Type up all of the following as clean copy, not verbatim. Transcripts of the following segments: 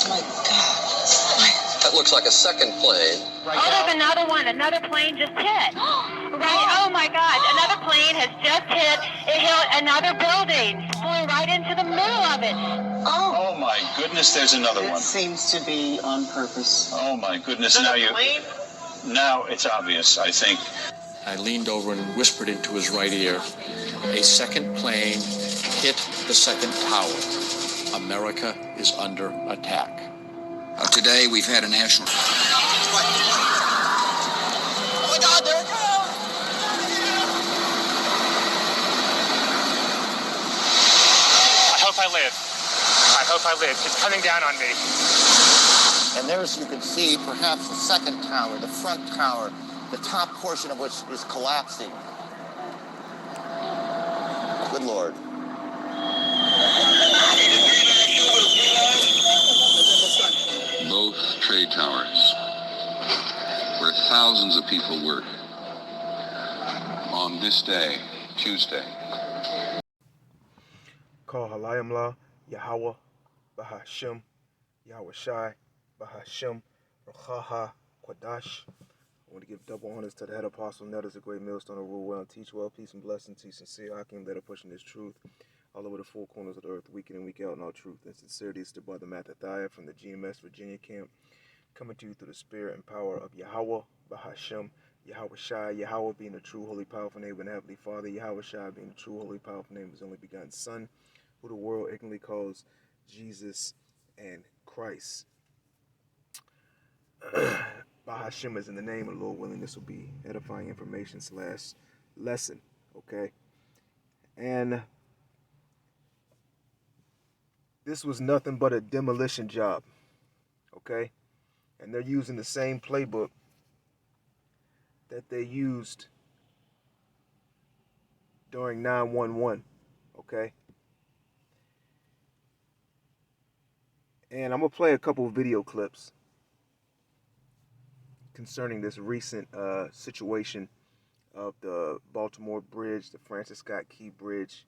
my God. That looks like a second plane. There's another one. Another plane just hit. Right? Oh my God. Another plane has just hit. It hit another building. Flew right into the middle of it. Oh my goodness, there's another one. It seems to be on purpose. Oh my goodness, now it's obvious, I think. I leaned over and whispered into his right ear. A second plane hit the second tower. America is under attack. Today we've had a national... Oh my God, there it goes! I hope I live. I hope I live. It's coming down on me. And there, as you can see, perhaps the second tower, the front tower, the top portion of which is collapsing. Good Lord. Both trade towers, where thousands of people work, on this day, Tuesday. Call Halayim La, Yahweh, Bahashim, Yahweh Shai, Bahashim, Rachaha, Quadash. I want to give double honors to the head apostle, Netters, a great millstone, to rule well and teach well, peace and blessings, to sincere Hakim that are pushing this truth all over the four corners of the earth, week in and week out in all truth and sincerity. It's the brother Mattathiah from the GMS Virginia camp, coming to you through the spirit and power of Yahweh, Bahashim, Yahweh Shai, Yahweh being the true, holy, powerful name of the Heavenly Father, Yahweh Shai being the true, holy, powerful name of His only begotten Son, who the world ignorantly calls Jesus and Christ. Bahashim is in the name of the Lord willing. This will be edifying information / lesson, okay? And this was nothing but a demolition job, okay? And they're using the same playbook that they used during 9/11, okay? And I'm going to play a couple of video clips concerning this recent situation of the Baltimore Bridge, the Francis Scott Key Bridge,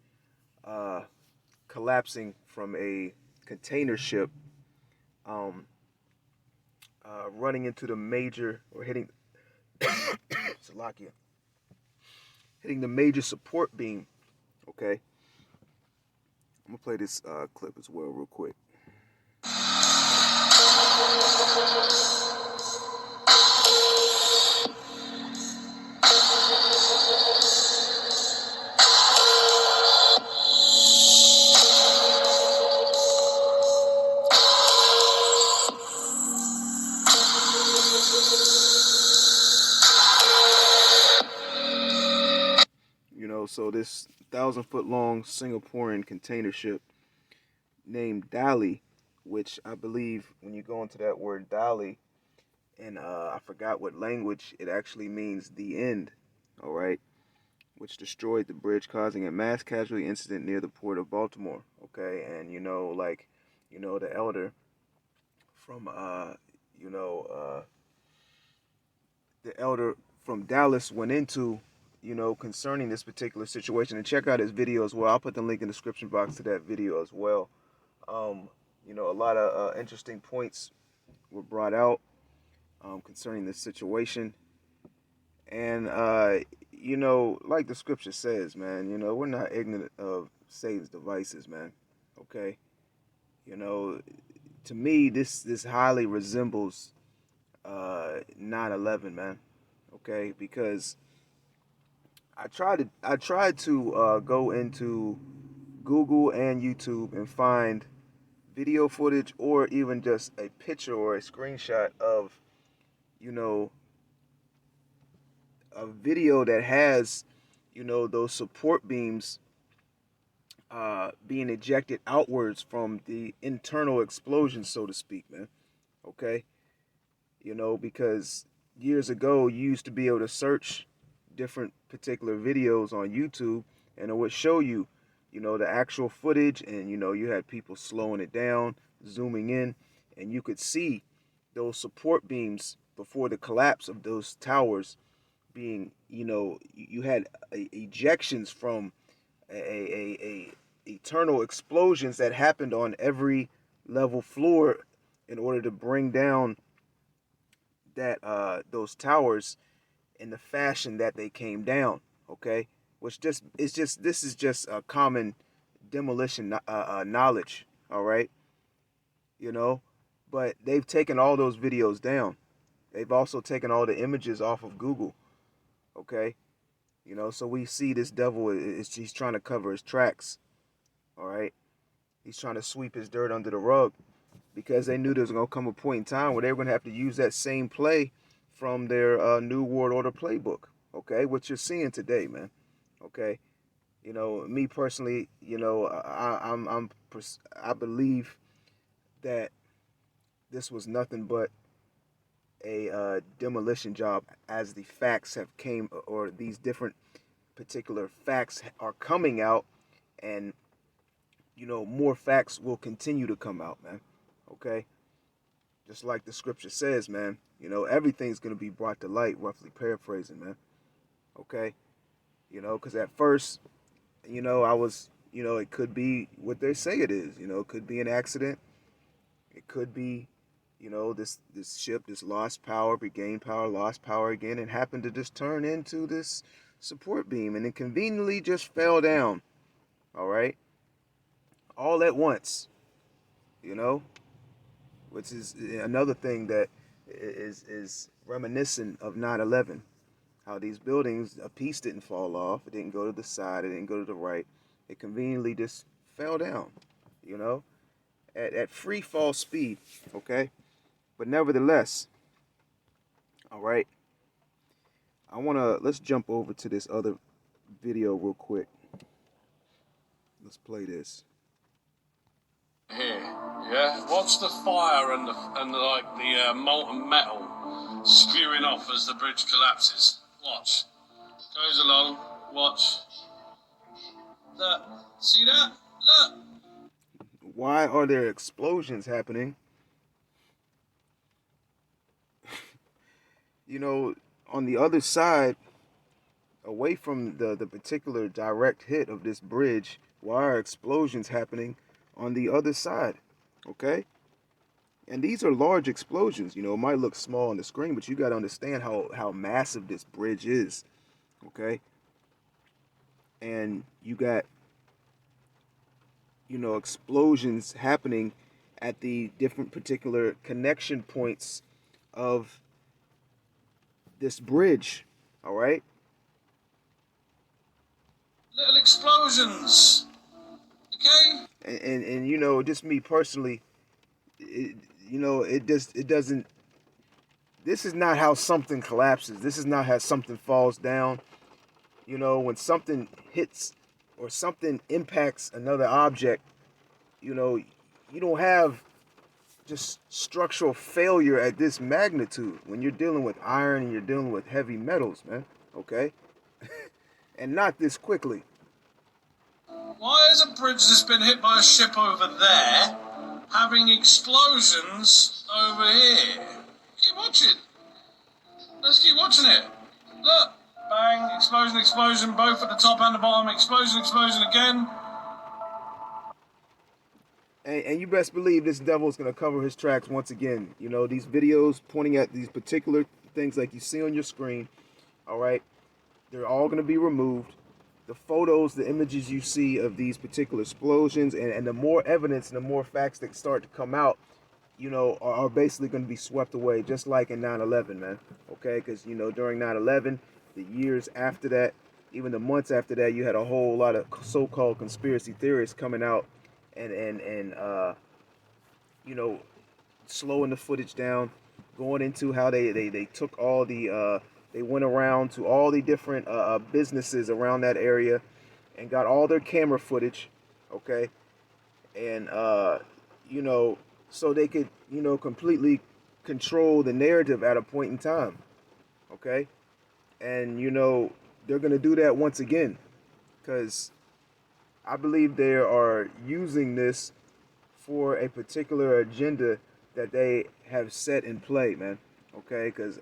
collapsing from a container ship, running into the major, or hitting, Salakia, hitting the major support beam, okay? I'm going to play this clip as well real quick. So this 1,000-foot long Singaporean container ship named Dali, which I believe when you go into that word Dali, and I forgot what language, it actually means the end, all right, which destroyed the bridge, causing a mass casualty incident near the port of Baltimore, okay? And the elder from the elder from Dallas went into concerning this particular situation. And check out his video as well. I'll put the link in the description box to that video as well. A lot of interesting points were brought out concerning this situation. And, like the scripture says, man, we're not ignorant of Satan's devices, man. Okay? To me, this highly resembles 9/11, man. Okay? Because I tried to go into Google and YouTube and find video footage or even just a picture or a screenshot of, a video that has, those support beams being ejected outwards from the internal explosion, so to speak, man. Okay? Because years ago, you used to be able to search different particular videos on YouTube, and it would show you, the actual footage, and, you had people slowing it down, zooming in, and you could see those support beams before the collapse of those towers being, you had ejections from a eternal explosions that happened on every level floor in order to bring down that those towers in the fashion that they came down. Okay, which this is just a common demolition knowledge. All right, you know, but they've taken all those videos down. They've also taken all the images off of Google. Okay, you know, so we see this devil he's trying to cover his tracks. All right, he's trying to sweep his dirt under the rug because they knew there was gonna come a point in time where they were gonna have to use that same play from their New World Order playbook. Okay, what you're seeing today, man. Okay, you know, me personally, you know, I believe that this was nothing but a demolition job, as the facts have came, or these different particular facts are coming out, and you know, more facts will continue to come out, man. Okay, just like the scripture says, man. You know, everything's gonna be brought to light. Roughly paraphrasing, man. Okay, you know, because at first, you know, I was, you know, it could be what they say it is. You know, it could be an accident. It could be, you know, this ship, this lost power, regained power, lost power again, and happened to just turn into this support beam, and it conveniently just fell down. All right, all at once. You know, which is another thing that is reminiscent of 9/11. How these buildings, a piece didn't fall off, it didn't go to the side, it didn't go to the right, it conveniently just fell down, you know, at free fall speed. Okay, but nevertheless, all right, let's jump over to this other video real quick. Let's play this. Here, yeah. Watch the fire and the molten metal spewing off as the bridge collapses. Watch. Goes along. Watch. Look. See that? Look. Why are there explosions happening? You know, on the other side, away from the particular direct hit of this bridge, why are explosions happening on the other side? Okay, and these are large explosions. You know, it might look small on the screen, but you got to understand how massive this bridge is. Okay, and you got, you know, explosions happening at the different particular connection points of this bridge. All right, Little explosions. Okay. and you know, just me personally, you know, it doesn't. This is not how something collapses. This is not how something falls down. You know, when something hits or something impacts another object, you know, you don't have just structural failure at this magnitude when you're dealing with iron and you're dealing with heavy metals, man. Okay? And not this quickly. Why is a bridge that's been hit by a ship over there having explosions over here? Keep watching. Let's keep watching it. Look. Bang, explosion, explosion, both at the top and the bottom. Explosion, explosion again. And you best believe this devil's going to cover his tracks once again. You know, these videos pointing at these particular things like you see on your screen, all right, they're all going to be removed. The photos, the images you see of these particular explosions, and the more evidence and the more facts that start to come out, you know, are basically going to be swept away, just like in 9/11, man. Okay, because, you know, during 9/11, the years after that, even the months after that, you had a whole lot of so-called conspiracy theorists coming out and you know, slowing the footage down, going into how they took all the they went around to all the different businesses around that area and got all their camera footage, okay, and you know, so they could, you know, completely control the narrative at a point in time, okay. And, you know, they're going to do that once again because I believe they are using this for a particular agenda that they have set in play, man. Okay, because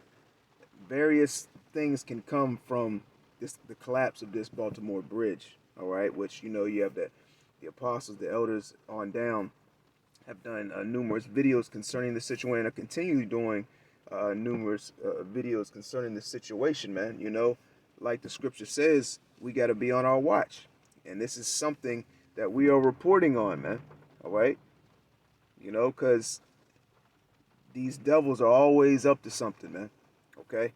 various things can come from the collapse of this Baltimore bridge. All right, which, you know, you have the apostles, the elders on down have done numerous videos concerning the situation. I continue doing numerous videos concerning the situation, man. You know, like the scripture says, we got to be on our watch. And this is something that we are reporting on, man. All right? You know, because these devils are always up to something, man. Okay?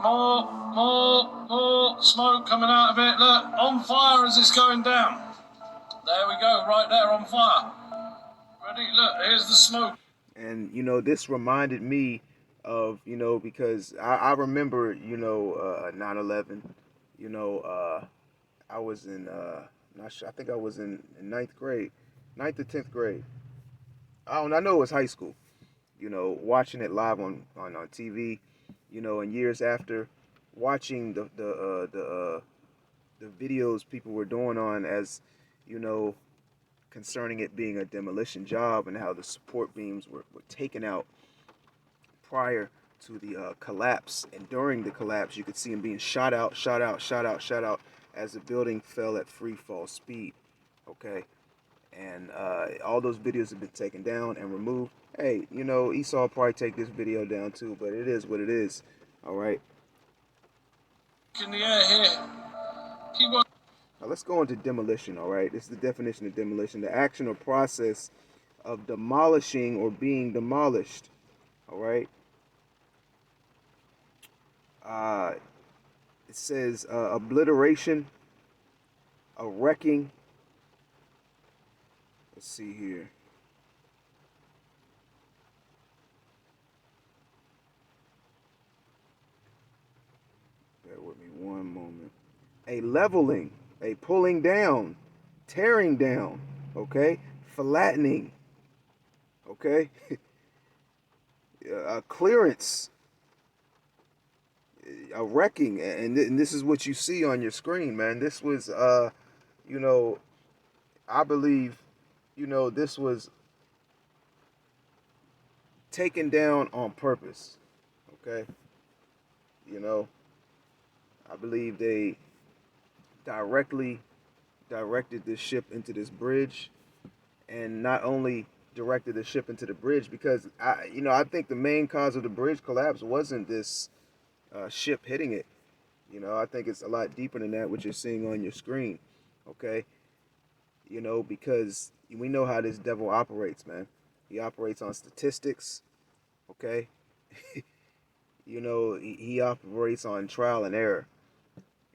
More smoke coming out of it. Look, on fire as it's going down. There we go, right there on fire. Ready? Look, here's the smoke. And, you know, this reminded me of, you know, because I remember, you know, 9/11. You know, I was in, not sure, I think I was in ninth grade, ninth or 10th grade. I know it was high school. You know, watching it live on TV, you know, and years after, watching the videos people were doing on, as you know, concerning it being a demolition job, and how the support beams were taken out prior to the collapse, and during the collapse you could see them being shot out as the building fell at free fall speed. Okay, and all those videos have been taken down and removed. Hey, you know, Esau will probably take this video down too, but it is what it is. All right. In the air here. Keep on. Now let's go into demolition. All right. This is the definition of demolition: the action or process of demolishing or being demolished. All right. It says obliteration, a wrecking. Let's see here. Bear with me one moment. A leveling, a pulling down, tearing down, okay? Flattening, okay? A clearance, a wrecking, and this is what you see on your screen, man. This was, you know, I believe, you know, this was taken down on purpose, okay? You know, I believe they directed this ship into this bridge, and not only directed the ship into the bridge, because I think the main cause of the bridge collapse wasn't this ship hitting it. You know, I think it's a lot deeper than that, what you're seeing on your screen. Okay, you know, because we know how this devil operates, man. He operates on statistics. Okay, you know, he operates on trial and error.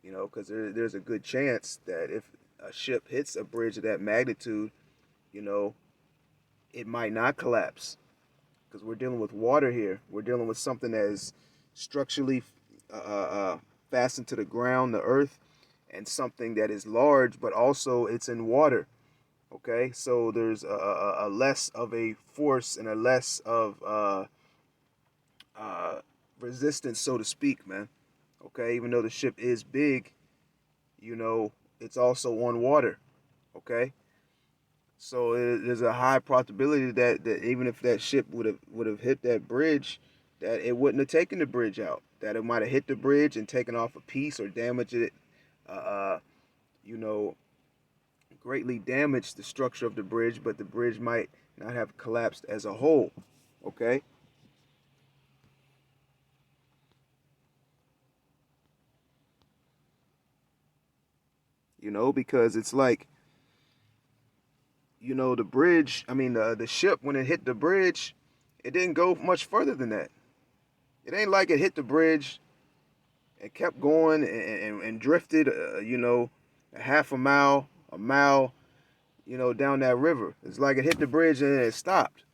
You know, because there's a good chance that if a ship hits a bridge of that magnitude, you know, it might not collapse, because we're dealing with water here. We're dealing with something that is structurally fastened to the ground, the earth, and something that is large, but also it's in water. Okay, so there's a less of a force and a less of resistance, so to speak, man. Okay, even though the ship is big, you know, it's also on water. Okay, so there's a high probability that even if that ship would have hit that bridge, that it wouldn't have taken the bridge out. That it might have hit the bridge and taken off a piece, or damaged it, you know, greatly damaged the structure of the bridge, but the bridge might not have collapsed as a whole. Okay. You know, because it's like, you know, the bridge, I mean, the ship, when it hit the bridge, it didn't go much further than that. It ain't like it hit the bridge and kept going and drifted, you know, a half a mile, you know, down that river. It's like it hit the bridge and it stopped,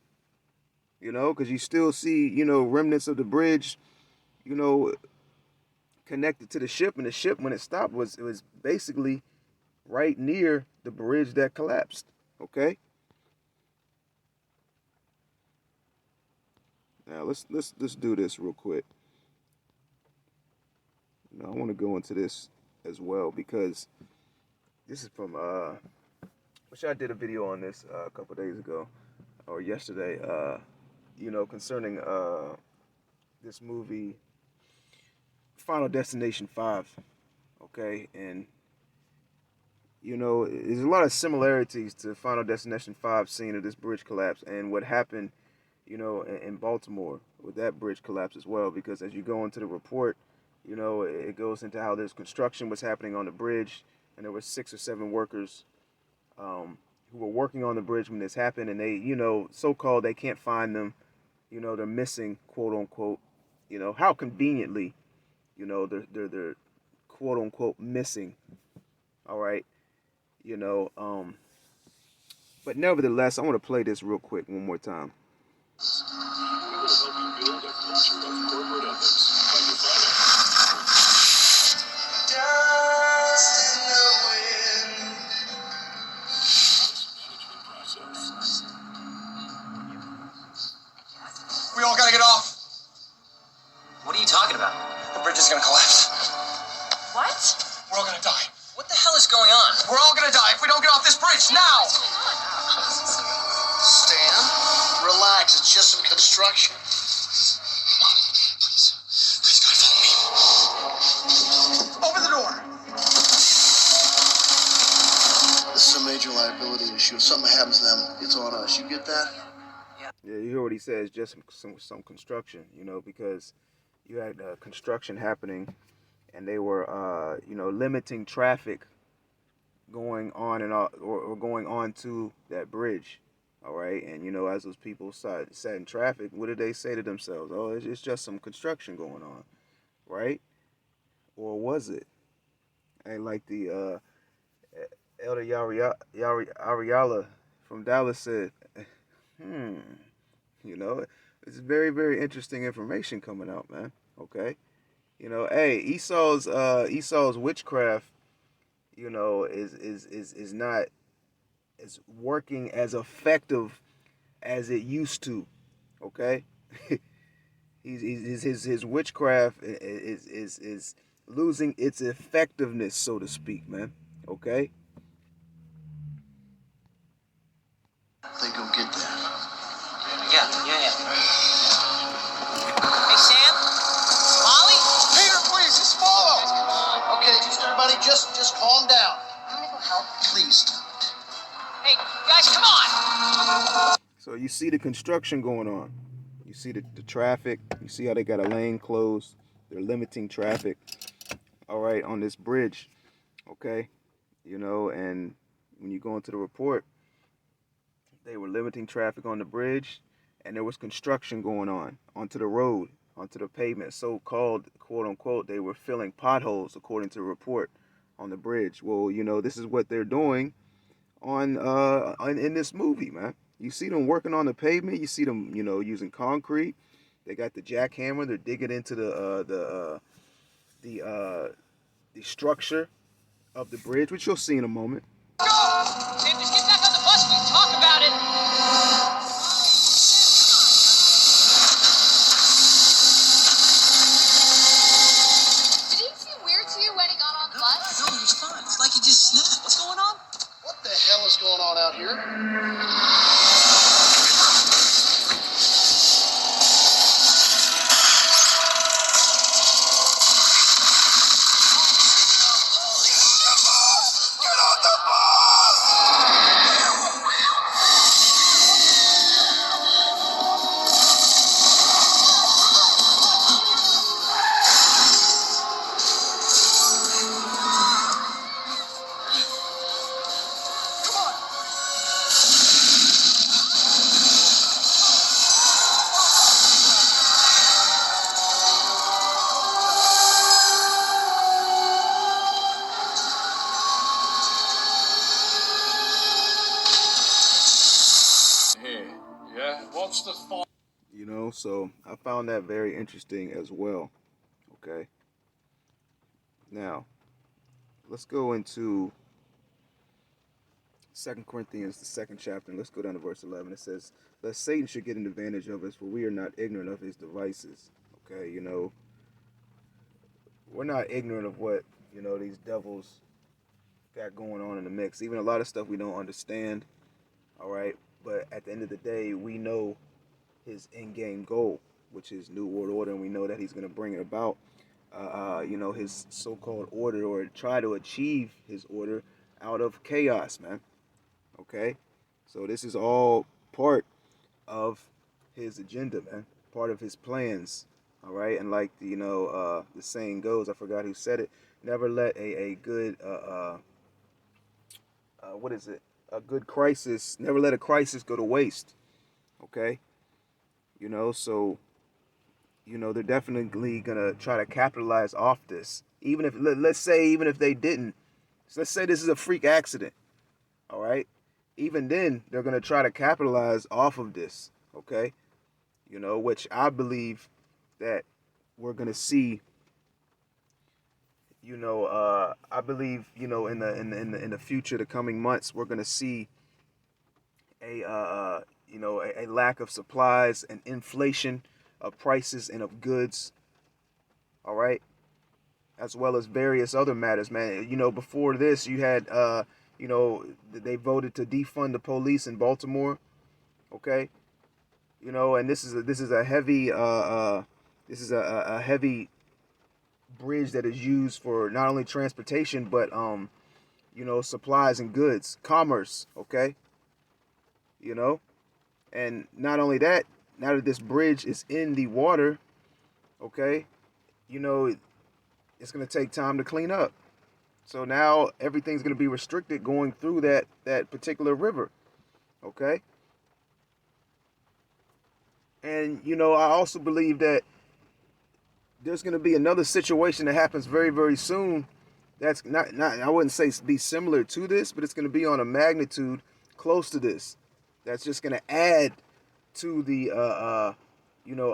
you know, because you still see, you know, remnants of the bridge, you know, connected to the ship. And the ship, when it stopped, it was basically right near the bridge that collapsed. Okay. Now let's do this real quick. Now, I want to go into this as well, because this is from which I did a video on this a couple days ago, or yesterday, you know, concerning this movie Final Destination 5. Okay, and you know, there's a lot of similarities to Final Destination 5 scene of this bridge collapse and what happened, you know, in Baltimore with that bridge collapse as well. Because as you go into the report, you know, it goes into how there's construction was happening on the bridge, and there were 6 or 7 workers who were working on the bridge when this happened, and they, you know, so-called they can't find them, you know, they're missing, quote unquote, you know, how conveniently, you know, they're quote unquote missing. All right, you know, but nevertheless, I want to play this real quick one more time. We will help you build a culture of corporate ethics by defining We all gotta get off. What are you talking about? The bridge is gonna collapse. What? We're all gonna die. What the hell is going on? We're all gonna die if we don't get off this bridge now. What's going on? Stan, relax. It's just some construction. Please, God, follow me. Open the door. This is a major liability issue. If something happens to them, it's on us. You get that? Yeah, you hear what he says, just some construction, you know, because you had construction happening, and they were, you know, limiting traffic going on and or going on to that bridge, all right? And, you know, as those people sat in traffic, what did they say to themselves? Oh, it's just some construction going on, right? Or was it? And like the Elder Ariala from Dallas said, you know, it's very, very interesting information coming out, man. Okay, you know, hey, Esau's witchcraft, you know, is not as working as effective as it used to. Okay, his witchcraft is losing its effectiveness, so to speak, man. Okay. They go get that. Yeah. Hey, Sam? Molly? Peter, please, just follow. Okay, everybody, just calm down. I'm gonna go help. Please. Hey, guys, come on! So you see the construction going on. You see the traffic. You see how they got a lane closed. They're limiting traffic. All right, on this bridge. Okay, you know, and when you go into the report, they were limiting traffic on the bridge, and there was construction going on onto the road, onto the pavement, so-called, quote-unquote, they were filling potholes, according to the report, on the bridge. Well, you know, this is what they're doing in this movie, man. You see them working on the pavement. You see them, you know, using concrete. They got the jackhammer. They're digging into the structure of the bridge, which you'll see in a moment. Sam, just get back on the bus. We can talk about it. Did he seem weird to you when he got on the bus? No, it was fun. It's like he just snapped. What's going on? What the hell is going on out here? You know, so I found that very interesting as well. Okay. Now, let's go into 2 Corinthians, the 2nd chapter, and let's go down to verse 11. It says, "Lest Satan should get an advantage of us, for we are not ignorant of his devices." Okay, you know, we're not ignorant of what, you know, these devils got going on in the mix. Even a lot of stuff we don't understand, all right? But at the end of the day, we know his end-game goal, which is New World Order, and we know that he's going to bring it about, you know, his so-called order, or try to achieve his order out of chaos, man. Okay? So this is all part of his agenda, man. Part of his plans. All right? And like the saying goes, I forgot who said it, never let a good what is it? A good crisis, never let a crisis go to waste. Okay? So they're definitely gonna try to capitalize off this. Even if let's say even if they didn't, so let's say this is a freak accident. All right, even then they're gonna try to capitalize off of this. Okay, which I believe that we're gonna see. I believe in the future, the coming months, we're gonna see a lack of supplies and inflation of prices and of goods. All right, as well as various other matters, man. Before this, you had they voted to defund the police in Baltimore. Okay, and this is a heavy a heavy bridge that is used for not only transportation but supplies and goods, commerce. Okay, and not only that, now that this bridge is in the water, okay, it's going to take time to clean up. So now everything's going to be restricted going through that particular river. Okay. And, I also believe that there's going to be another situation that happens very, very soon. That's not I wouldn't say be similar to this, but it's going to be on a magnitude close to this. That's just going to add to the,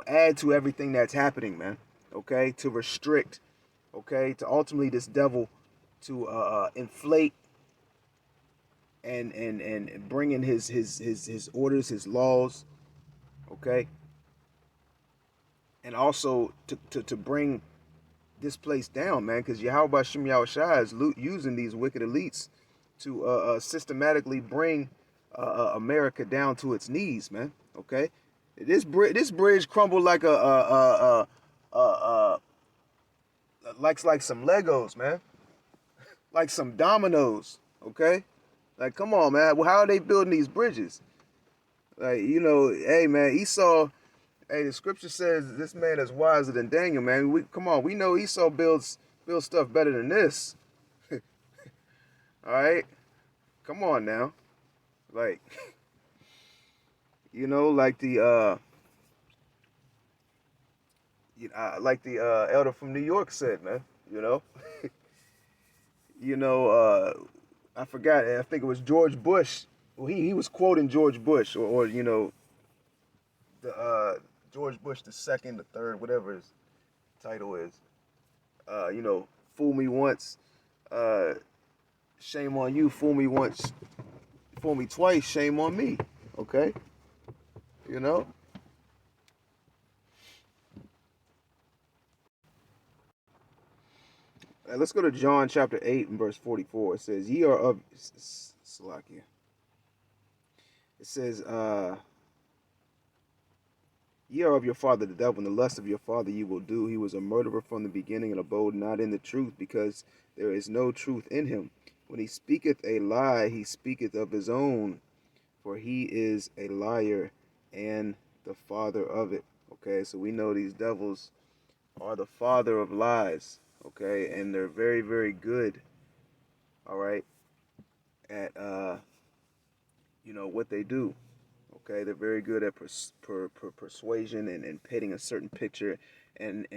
add to everything that's happening, man. Okay. To restrict, okay. To ultimately this devil to inflate and bring in his orders, his laws, okay, and also to bring this place down, man, because Yahweh Shem Yahushua is using these wicked elites to systematically bring America down to its knees, man. Okay, this bridge crumbled like like some Legos, man, like some dominoes. Okay, like come on, man. Well, how are they building these bridges? Like hey, man, Esau. Hey, the scripture says this man is wiser than Daniel, man. We know Esau builds stuff better than this. All right, come on now, like like the elder from New York said, man. I forgot. I think it was George Bush. Well, he was quoting George Bush, or the George Bush the second, the third, whatever his title is. Fool me once, shame on you. Fool me once, fool me twice, shame on me. Okay, Let's go to John chapter 8 and verse 44. It says, "Ye are of Salakia." It says, "Ye are of your father the devil, and the lust of your father you will do. He was a murderer from the beginning, and abode not in the truth, because there is no truth in him. When he speaketh a lie, he speaketh of his own, for he is a liar and the father of it." Okay, so we know these devils are the father of lies. Okay, and they're very, very good. All right, at what they do. Okay, they're very good at persuasion and painting a certain picture, and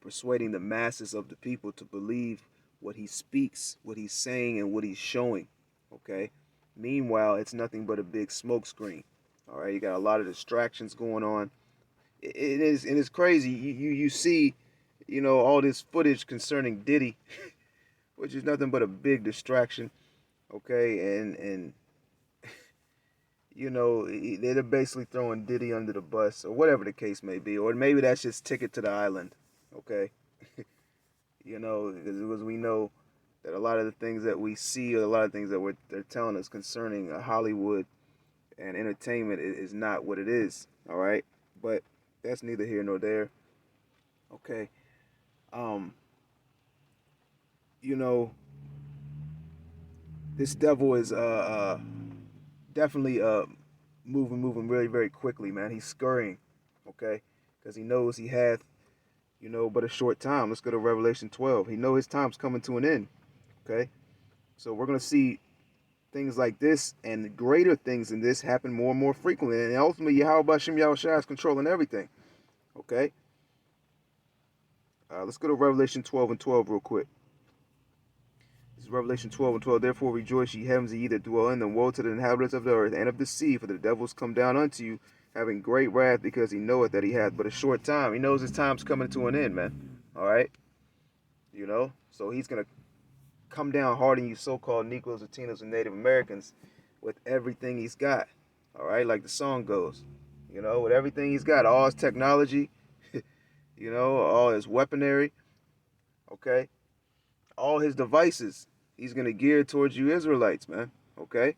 persuading the masses of the people to believe what he speaks, what he's saying, and what he's showing. Okay, meanwhile, it's nothing but a big smokescreen. All right, you got a lot of distractions going on. It is, and it's crazy. You see, all this footage concerning Diddy, which is nothing but a big distraction. Okay, and they're basically throwing Diddy under the bus, or whatever the case may be, or maybe that's just ticket to the island. Okay, because we know that a lot of the things that we see, or a lot of things that they're telling us concerning Hollywood and entertainment is not what it is. All right, but that's neither here nor there. Okay, this devil is definitely moving really very quickly, man. He's scurrying, okay, because he knows he hath, but a short time. Let's go to Revelation 12. He knows his time's coming to an end, okay. So we're gonna see things like this and greater things than this happen more and more frequently, and ultimately Yahweh Shem Yahushua is controlling everything, okay. Let's go to Revelation 12 and 12 real quick. This is Revelation 12 and 12. Therefore rejoice, ye heavens, ye that dwell in them. Woe to the inhabitants of the earth and of the sea, for the devils come down unto you, having great wrath, because he knoweth that he hath but a short time. He knows his time's coming to an end, man. All right? So he's going to come down hard on you so-called Negroes, Latinos, and Native Americans with everything he's got. All right? Like the song goes. With everything he's got. All his technology, all his weaponry. Okay? All his devices, he's going to gear towards you Israelites, man. Okay?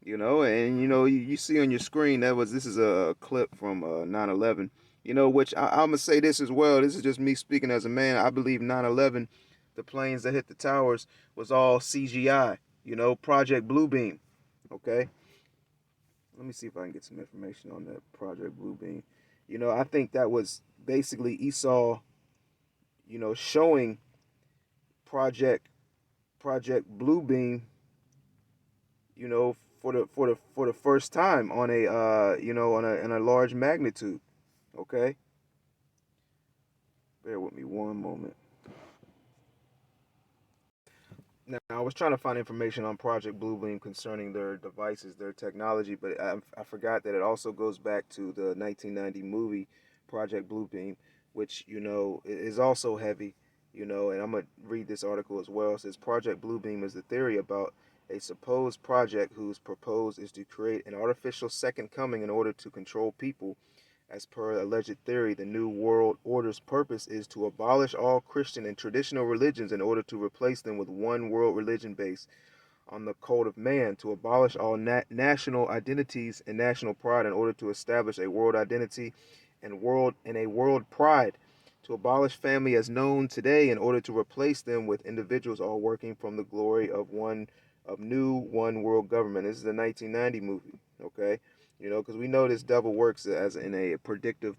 And you see on your screen, this is a clip from 9/11, which I'm going to say this as well. This is just me speaking as a man. I believe 9/11, the planes that hit the towers, was all CGI, Project Bluebeam. Okay? Let me see if I can get some information on that Project Bluebeam. I think that was basically Esau, showing Project Bluebeam, for the first time on a on a large magnitude. Okay, bear with me one moment. Now, I was trying to find information on Project Bluebeam concerning their devices, their technology, but I forgot that it also goes back to the 1990 movie Project Bluebeam, which is also heavy. And I'm going to read this article as well. It says Project Bluebeam is the theory about a supposed project whose purpose is to create an artificial second coming in order to control people. As per alleged theory, the New World Order's purpose is to abolish all Christian and traditional religions in order to replace them with one world religion based on the code of man, to abolish all national identities and national pride in order to establish a world identity and a world pride, to abolish family as known today in order to replace them with individuals all working from the glory of one world government. This is a 1990 movie, okay? Because we know this devil works as in a predictive,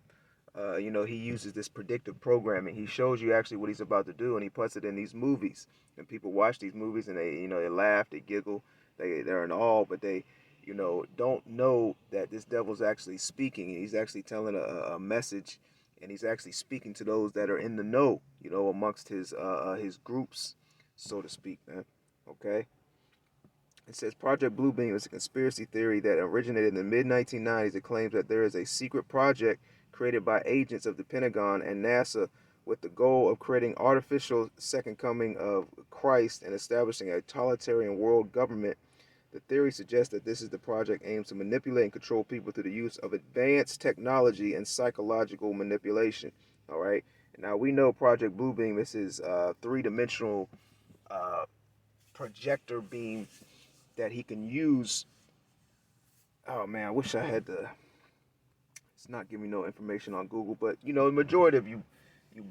he uses this predictive programming. He shows you actually what he's about to do, and he puts it in these movies. And people watch these movies, and they laugh, they giggle, they're in awe, but they, don't know that this devil's actually speaking. He's actually telling a message, and he's actually speaking to those that are in the know, amongst his groups, so to speak, man. Okay. It says Project Bluebeam is a conspiracy theory that originated in the mid-1990s. It claims that there is a secret project created by agents of the Pentagon and NASA with the goal of creating artificial second coming of Christ and establishing a totalitarian world government. The theory suggests that this is the project aims to manipulate and control people through the use of advanced technology and psychological manipulation. All right. Now we know Project Bluebeam is his three-dimensional projector beam that he can use. Oh man, I wish I had it's not giving me no information on Google, but the majority of you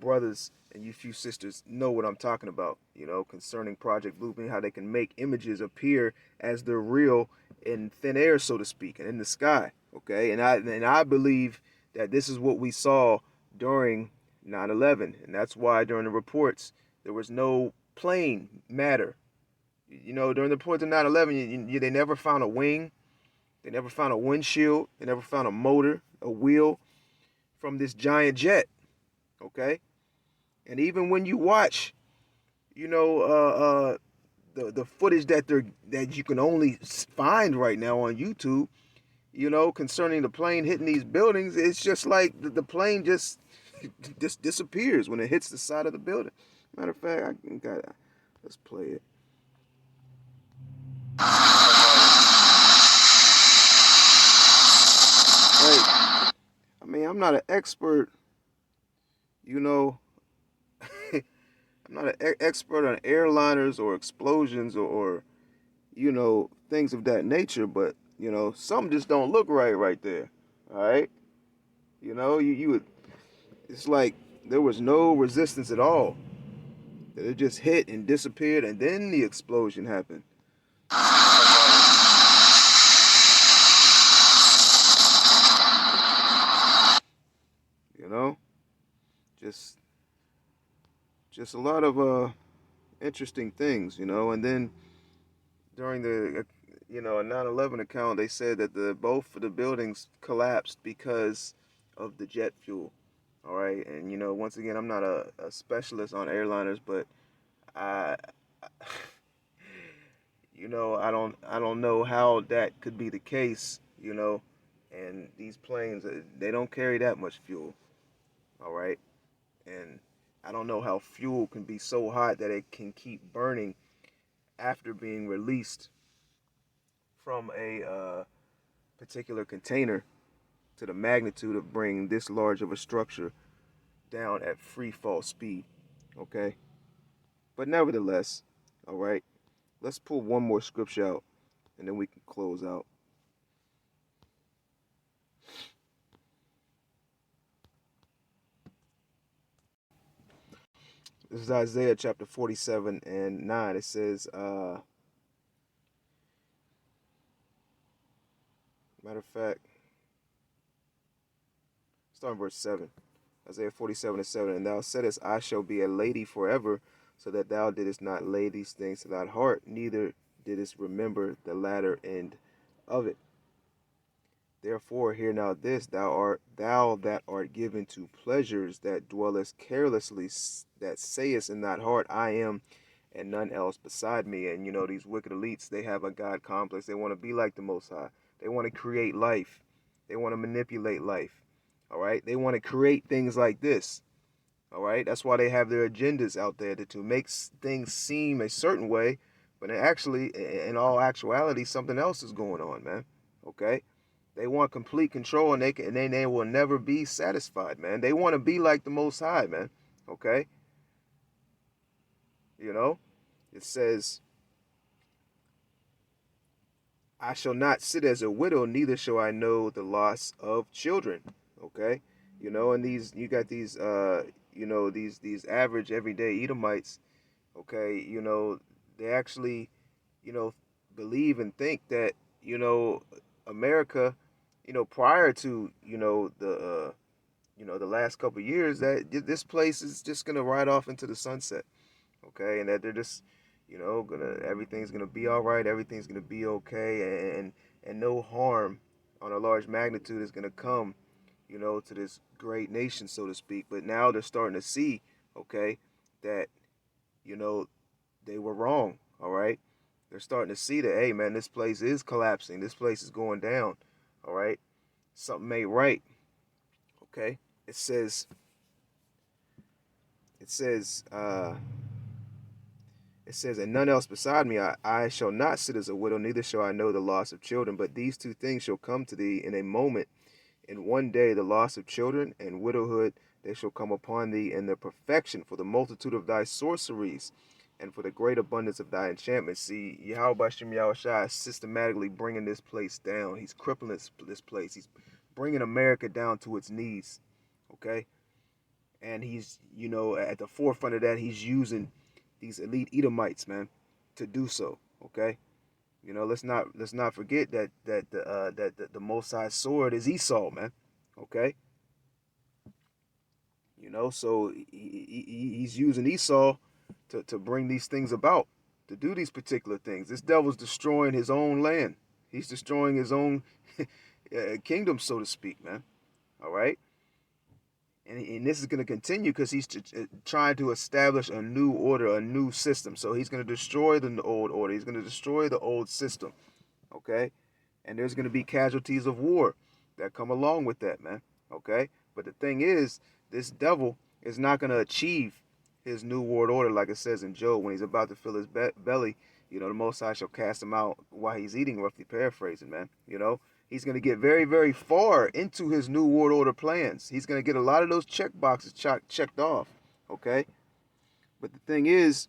brothers and you few sisters know what I'm talking about, concerning Project Bluebeam, how they can make images appear as they're real in thin air, so to speak, and in the sky. Okay, and I believe that this is what we saw during 9/11, and that's why during the reports there was no plane matter. During the reports of 9/11, they never found a wing, they never found a windshield, they never found a motor, a wheel from this giant jet. Okay, and even when you watch, the footage that you can only find right now on YouTube, concerning the plane hitting these buildings, it's just like the plane just disappears when it hits the side of the building. Matter of fact, let's play it. Hey, I mean, I'm not an expert, I'm not an expert on airliners or explosions or things of that nature, but, some just don't look right there, all right? You would, it's like there was no resistance at all. It just hit and disappeared, and then the explosion happened. just a lot of interesting things, you know. And then during the a 9/11 account, they said that the both of the buildings collapsed because of the jet fuel. All right, and once again, I'm not a specialist on airliners, but I, I don't know how that could be the case, and these planes, they don't carry that much fuel. All right, and I don't know how fuel can be so hot that it can keep burning after being released from a particular container to the magnitude of bringing this large of a structure down at free fall speed. Okay, but nevertheless, all right, let's pull one more scripture out and then we can close out. This is Isaiah chapter 47 and 9. It says, matter of fact, starting verse 7. Isaiah 47 and 7. And thou saidest, I shall be a lady forever, so that thou didst not lay these things to thy heart, neither didst remember the latter end of it. Therefore, hear now this, thou that art given to pleasures, that dwellest carelessly, that sayest in that heart, I am, and none else beside me. And these wicked elites, they have a God complex. They want to be like the Most High. They want to create life. They want to manipulate life. All right? They want to create things like this. All right? That's why they have their agendas out there to make things seem a certain way, but actually, in all actuality, something else is going on, man. Okay? They want complete control, and they will never be satisfied, man. They want to be like the Most High, man. Okay? It says, I shall not sit as a widow, neither shall I know the loss of children. Okay? And you got these these average everyday Edomites, okay, they actually, believe and think that, America, prior to, the last couple of years, that this place is just gonna ride off into the sunset. Okay, and that they're just, everything's gonna be all right, everything's gonna be okay, and no harm on a large magnitude is gonna come, to this great nation, so to speak. But now they're starting to see, okay, that, they were wrong. All right, they're starting to see that, hey, man, this place is collapsing, this place is going down. All right, something ain't right. Okay, it says, and none else beside me, I shall not sit as a widow, neither shall I know the loss of children. But these two things shall come to thee in a moment. In one day, the loss of children and widowhood, they shall come upon thee in their perfection, for the multitude of thy sorceries, and for the great abundance of thy enchantments. See, Yahweh Bashem Yahushua is systematically bringing this place down. He's crippling this place. He's bringing America down to its knees. Okay? And he's, at the forefront of that, he's using these elite Edomites, man, to do so. Okay, let's not forget that the Most High sword is Esau, man. Okay, so he's using Esau to bring these things about, to do these particular things. This devil's destroying his own land. He's destroying his own kingdom, so to speak, man. All right. And this is going to continue because he's trying to establish a new order, a new system. So he's going to destroy the old order. He's going to destroy the old system. Okay? And there's going to be casualties of war that come along with that, man. Okay? But the thing is, this devil is not going to achieve his new world order like it says in Job. When he's about to fill his belly, the Most High shall cast him out while he's eating, roughly paraphrasing, man. He's going to get very, very far into his new world order plans. He's going to get a lot of those check boxes checked off, okay? But the thing is,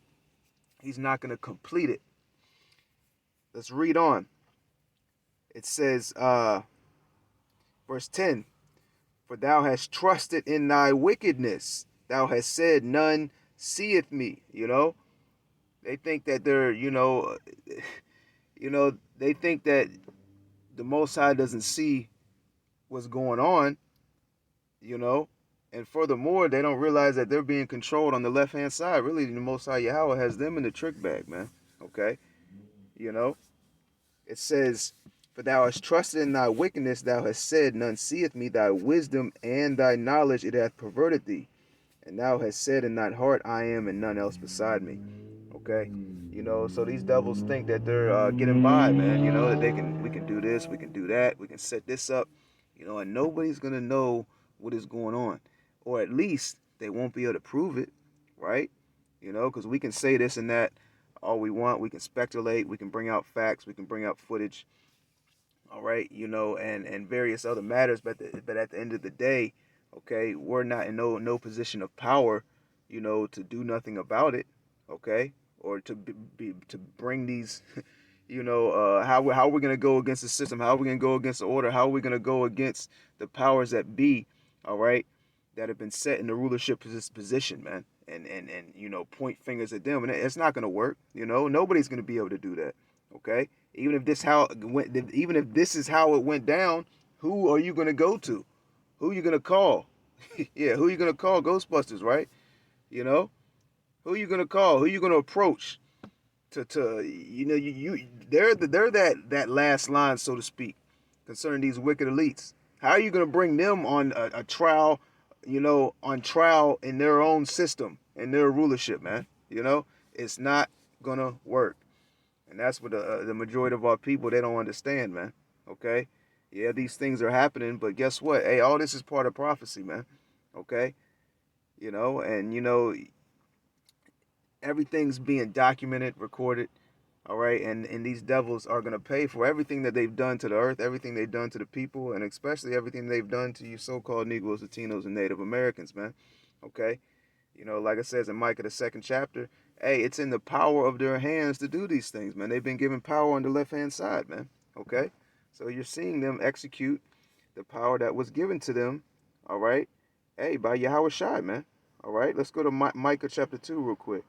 he's not going to complete it. Let's read on. It says, verse 10, for thou hast trusted in thy wickedness. Thou hast said, none seeth me, They think that they're, they think that the Most High doesn't see what's going on, And furthermore, they don't realize that they're being controlled on the left-hand side. Really, the Most High Yahweh has them in the trick bag, man. Okay? You know? It says, "For thou hast trusted in thy wickedness, thou hast said, none seeth me, thy wisdom and thy knowledge it hath perverted thee. And thou hast said in thine heart, I am, and none else beside me." Okay? You know, so these devils think that they're getting by, man. You know, that we can do this, we can do that, we can set this up, you know, and nobody's going to know what is going on. Or at least they won't be able to prove it, right? You know, because we can say this and that all we want. We can speculate. We can bring out facts. We can bring out footage. All right, you know, and various other matters. But at the end of the day, okay, we're not in no position of power, you know, to do nothing about it. Okay, or to to bring these, you know, how we're gonna go against the system? How are we gonna go against the order? How are we gonna go against the powers that be? All right, that have been set in the rulership position, man, and you know, point fingers at them, and it's not gonna work. You know, nobody's gonna be able to do that. Okay, even if this even if this is how it went down, who are you gonna go to? Who are you gonna call? Yeah, who are you gonna call? Ghostbusters, right? You know, who are you gonna call? Who are you gonna approach? To you know, they're that last line, so to speak, concerning these wicked elites. How are you going to bring them on a trial, you know, on trial in their own system, in their rulership, man? You know, it's not going to work. And that's what the majority of our people, they don't understand, man. Okay? Yeah, these things are happening, but guess what? Hey, all this is part of prophecy, man. Okay? You know, and, you know, everything's being documented, recorded. All right, and these devils are going to pay for everything that they've done to the earth, everything they've done to the people, and especially everything they've done to you so-called Negroes, Latinos, and Native Americans, man. Okay? You know, like it says in Micah, the 2nd chapter, hey, it's in the power of their hands to do these things, man. They've been given power on the left-hand side, man. Okay? So you're seeing them execute the power that was given to them, all right? Hey, by Yahweh Shai, man. All right? Let's go to Micah chapter 2 real quick.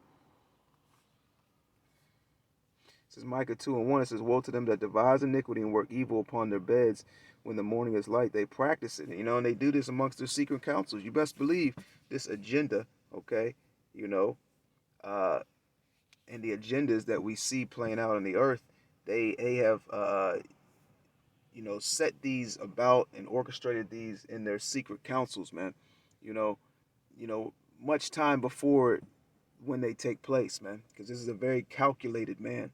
It says Micah 2:1, it says, "Woe to them that devise iniquity and work evil upon their beds when the morning is light." They practice it, you know, and they do this amongst their secret councils. You best believe this agenda, okay, you know, and the agendas that we see playing out on the earth, they have, you know, set these about and orchestrated these in their secret councils, man. You know, much time before when they take place, man, because this is a very calculated man.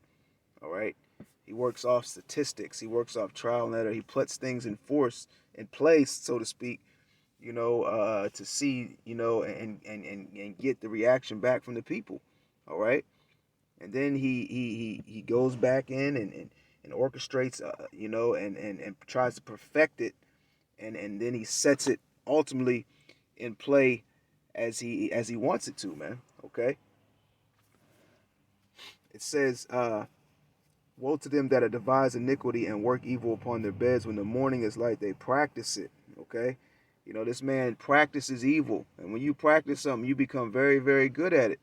All right, he works off statistics. He works off trial and error. He puts things in place, so to speak. You know, to see, you know, and get the reaction back from the people. All right, and then he goes back in and orchestrates, you know, and tries to perfect it, and then he sets it ultimately in play as he wants it to, man. Okay. It says, "Woe to them that devise iniquity and work evil upon their beds when the morning is light." They practice it. Okay. You know, this man practices evil. And when you practice something, you become very, very good at it.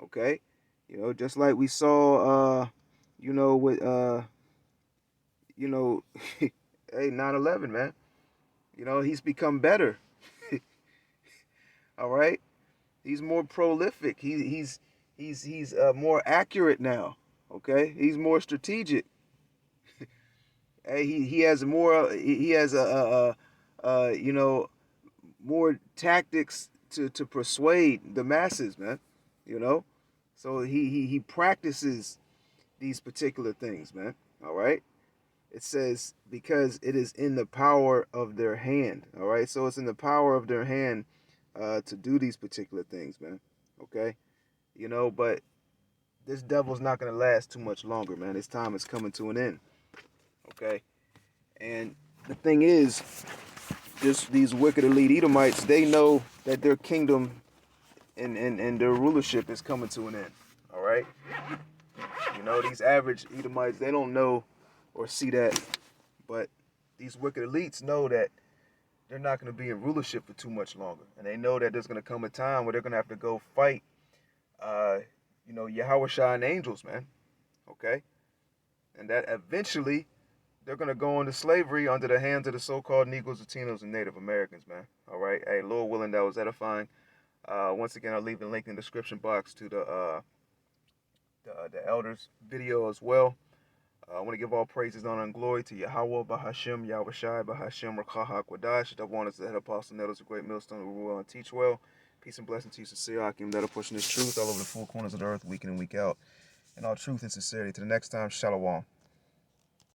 Okay. You know, just like we saw, you know, with, you know, hey, 9/11, man. You know, he's become better. All right. He's more prolific. He's more accurate now. Okay. He's more strategic. Hey, he has more. He has you know, more tactics to persuade the masses, man. You know, so he practices these particular things, man. All right. It says, because it is in the power of their hand. All right. So it's in the power of their hand to do these particular things, man. Okay. You know, but this devil's not going to last too much longer, man. His time is coming to an end. Okay. And the thing is, these wicked elite Edomites, they know that their kingdom and their rulership is coming to an end. All right. You know, these average Edomites, they don't know or see that, but these wicked elites know that they're not going to be in rulership for too much longer, and they know that there's going to come a time where they're going to have to go fight, you know, Yahweh Shai and angels, man. Okay, and that eventually they're going to go into slavery under the hands of the so-called Negroes, Latinos, and Native Americans, man. All right. Hey, Lord willing, that was edifying. Once again, I'll leave the link in the description box to the elders video as well. I want to give all praises, honor, and glory to Yahweh, Bahashim, Yahweh Shai, Bahashim, Rakaha, Kwadash. Double honors to the head apostle, Nettles, a great millstone who rule and teach well. Peace and blessing to you, sincere Akim, that are pushing this truth all over the four corners of the earth, week in and week out. And all truth and sincerity. To the next time, Shalom.